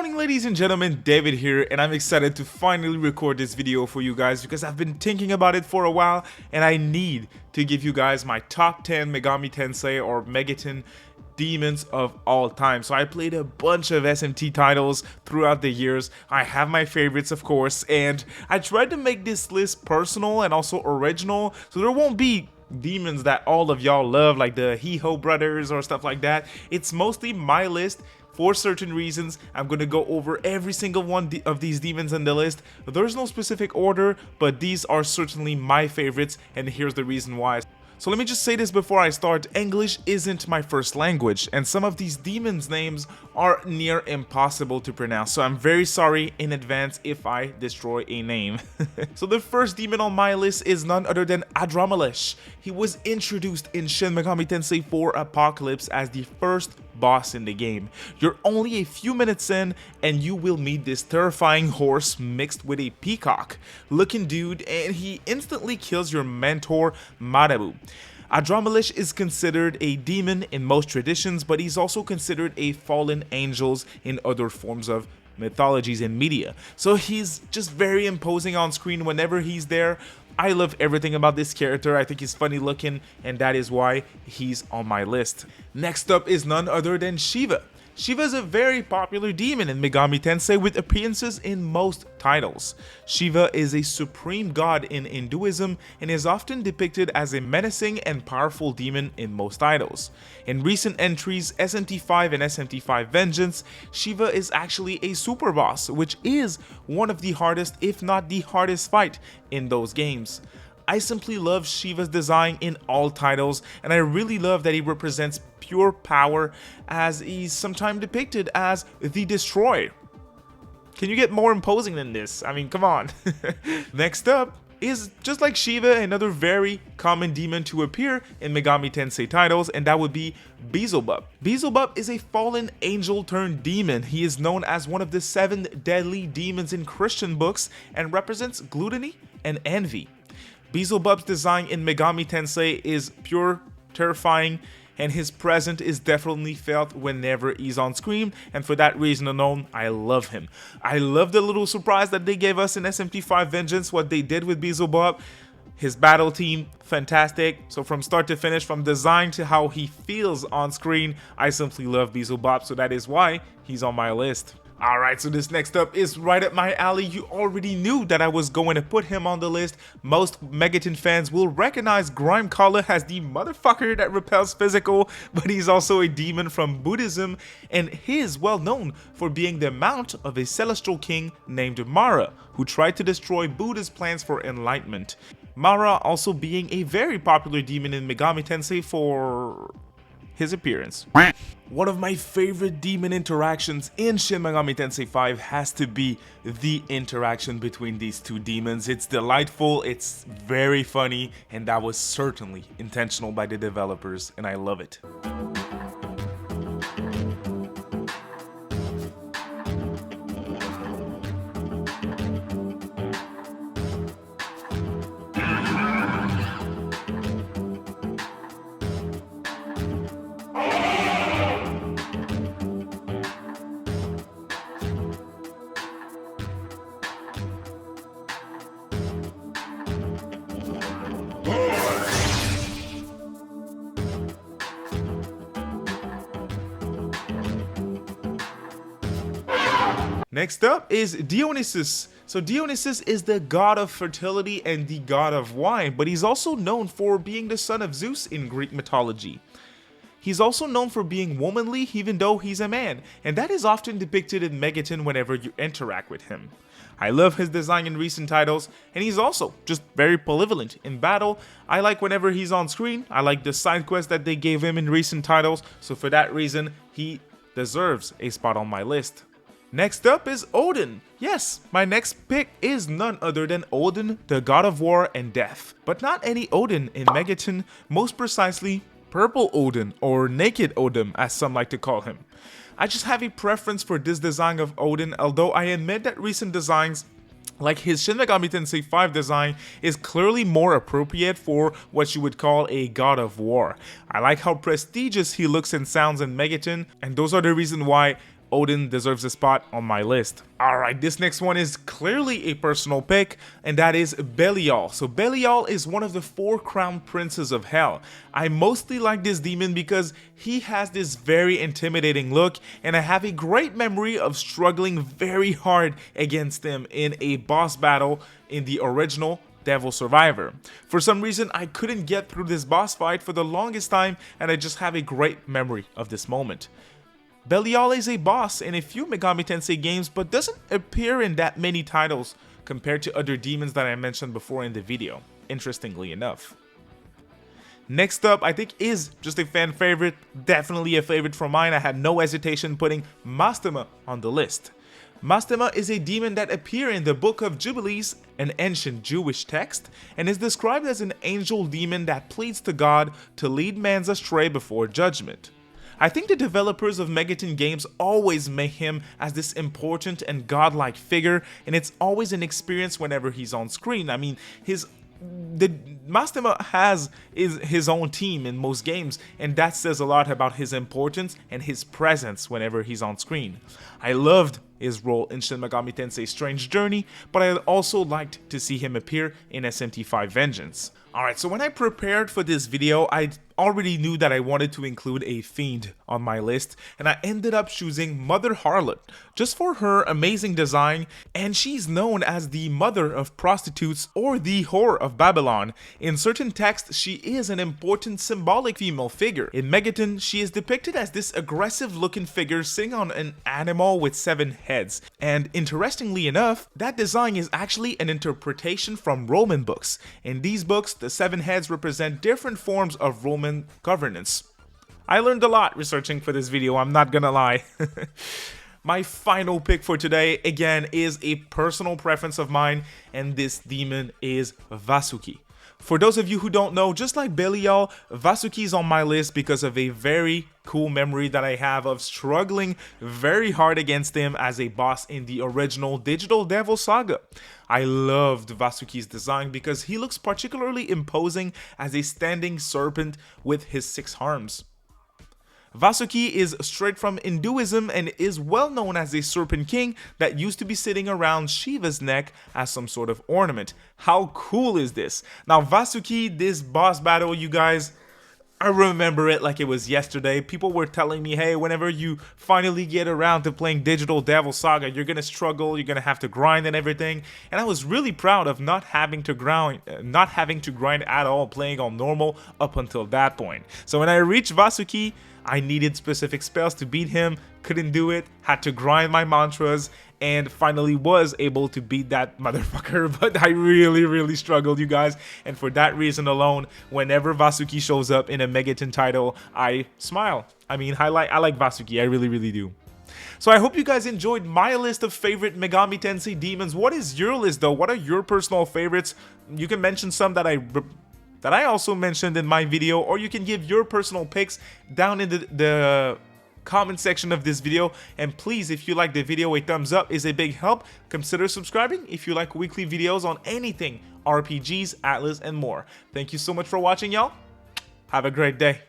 morning, ladies and gentlemen, David here, and I'm excited to finally record this video for you guys because I've been thinking about it for a while and I need to give you guys my top 10 Megami Tensei or Megaton demons of all time. So I played a bunch of SMT titles throughout the years. I have my favorites, of course, and I tried to make this list personal and also original, so there won't be demons that all of y'all love like the eheh brothers or stuff like that. It's mostly my list. For certain reasons, I'm going to go over every single one of these demons in the list. There's no specific order, but these are certainly my favorites, and here's the reason why. So let me just say this before I start, English isn't my first language, and some of these demons' names are near impossible to pronounce, so I'm very sorry in advance if I destroy a name. So the first demon on my list is none other than Adrales. He was introduced in Shin Megami Tensei 4 Apocalypse as the first boss in the game. You're only a few minutes in and you will meet this terrifying horse mixed with a peacock looking dude, and he instantly kills your mentor Marabu. Adrales is considered a demon in most traditions, but he's also considered a fallen angel in other forms of mythologies and media. So he's just very imposing on screen whenever he's there. I love everything about this character. I think he's funny looking, and that is why he's on my list. Next up is none other than Shiva. Shiva is a very popular demon in Megami Tensei with appearances in most titles. Shiva is a supreme god in Hinduism and is often depicted as a menacing and powerful demon in most titles. In recent entries, SMT5 and SMT5 Vengeance, Shiva is actually a super boss, which is one of the hardest, if not the hardest fight in those games. I simply love Shiva's design in all titles, and I really love that he represents pure power as he's sometimes depicted as the Destroyer. Can you get more imposing than this? I mean, come on. Next up is, just like Shiva, another very common demon to appear in Megami Tensei titles, and that would be Beisel Bub. Beisel Bub is a fallen angel turned demon. He is known as one of the 7 deadly demons in Christian books and represents gluttony and envy. Beisel Bub's design in Megami Tensei is pure terrifying, and his presence is definitely felt whenever he's on screen, and for that reason alone, I love him. I love the little surprise that they gave us in SMT5 Vengeance, what they did with Beisel Bub. His battle team, fantastic. So from start to finish, from design to how he feels on screen, I simply love Beisel Bub, so that is why he's on my list. Alright, so this next up is right up my alley. You already knew that I was going to put him on the list. Most Megaton fans will recognize Grime Kala as the motherfucker that repels physical, but he's also a demon from Buddhism, and he is well known for being the mount of a celestial king named Mara, who tried to destroy Buddha's plans for enlightenment. Mara also being a very popular demon in Megami Tensei for his appearance. One of my favorite demon interactions in Shin Megami Tensei 5 has to be the interaction between these two demons. It's delightful, it's very funny, and that was certainly intentional by the developers, and I love it. Next up is Dionysus. So Dionysus is the god of fertility and the god of wine, but he's also known for being the son of Zeus in Greek mythology. He's also known for being womanly even though he's a man, and that is often depicted in Megaton whenever you interact with him. I love his design in recent titles, and he's also just very malevolent in battle. I like whenever he's on screen. I like the side quest that they gave him in recent titles, so for that reason, he deserves a spot on my list. Next up is Odin. Yes, my next pick is none other than Odin, the god of war and death. But not any Odin in Megaton, most precisely Purple Odin, or Naked Odin as some like to call him. I just have a preference for this design of Odin, although I admit that recent designs like his Shin Megami Tensei 5 design is clearly more appropriate for what you would call a god of war. I like how prestigious he looks and sounds in Megaton, and those are the reason why Odin deserves a spot on my list. Alright, this next one is clearly a personal pick, and that is Belial. So Belial is one of the 4 crowned princes of hell. I mostly like this demon because he has this very intimidating look, and I have a great memory of struggling very hard against him in a boss battle in the original Devil Survivor. For some reason, I couldn't get through this boss fight for the longest time, and I just have a great memory of this moment. Belial is a boss in a few Megami Tensei games, but doesn't appear in that many titles compared to other demons that I mentioned before in the video, interestingly enough. Next up, I think is just a fan favorite, definitely a favorite for mine. I had no hesitation putting Masta on the list. Masta is a demon that appears in the Book of Jubilees, an ancient Jewish text, and is described as an angel demon that pleads to God to lead man astray before judgment. I think the developers of Megaton games always make him as this important and godlike figure, and it's always an experience whenever he's on screen. I mean, Masta has his own team in most games, and that says a lot about his importance and his presence whenever he's on screen. I loved his role in Shin Megami Tensei Strange Journey, but I also liked to see him appear in SMT5 Vengeance. Alright, so when I prepared for this video, I already knew that I wanted to include a fiend on my list, and I ended up choosing Mother Harlot, just for her amazing design, and she's known as the mother of prostitutes or the whore of Babylon. In certain texts, she is an important symbolic female figure. In Megaton, she is depicted as this aggressive looking figure sitting on an animal with 7 heads, and interestingly enough, that design is actually an interpretation from Roman books. In these books, the 7 heads represent different forms of Roman governance. I learned a lot researching for this video, I'm not gonna lie. My final pick for today, again, is a personal preference of mine, and this demon is Vasuki. For those of you who don't know, just like Belial, Vasuki is on my list because of a very cool memory that I have of struggling very hard against him as a boss in the original Digital Devil Saga. I loved Vasuki's design because he looks particularly imposing as a standing serpent with his 6 arms. Vasuki is straight from Hinduism and is well known as a serpent king that used to be sitting around Shiva's neck as some sort of ornament. How cool is this? Now Vasuki, this boss battle, you guys, I remember it like it was yesterday. People were telling me, hey, whenever you finally get around to playing Digital Devil Saga, you're gonna struggle, you're gonna have to grind and everything. And I was really proud of not having to grind at all, playing on normal up until that point. So when I reached Vasuki, I needed specific spells to beat him, couldn't do it, had to grind my mantras, and finally was able to beat that motherfucker. But I really struggled, you guys, and for that reason alone, whenever Vasuki shows up in a Megaton title, I smile. I mean, I like Vasuki, I really do. So I hope you guys enjoyed my list of favorite Megami Tensei demons. What is your list though? What are your personal favorites? You can mention some that I also mentioned in my video, or you can give your personal picks down in the comment section of this video. And please, if you like the video, a thumbs up is a big help. Consider subscribing if you like weekly videos on anything RPGs, ATLUS, and more. Thank you so much for watching, y'all. Have a great day.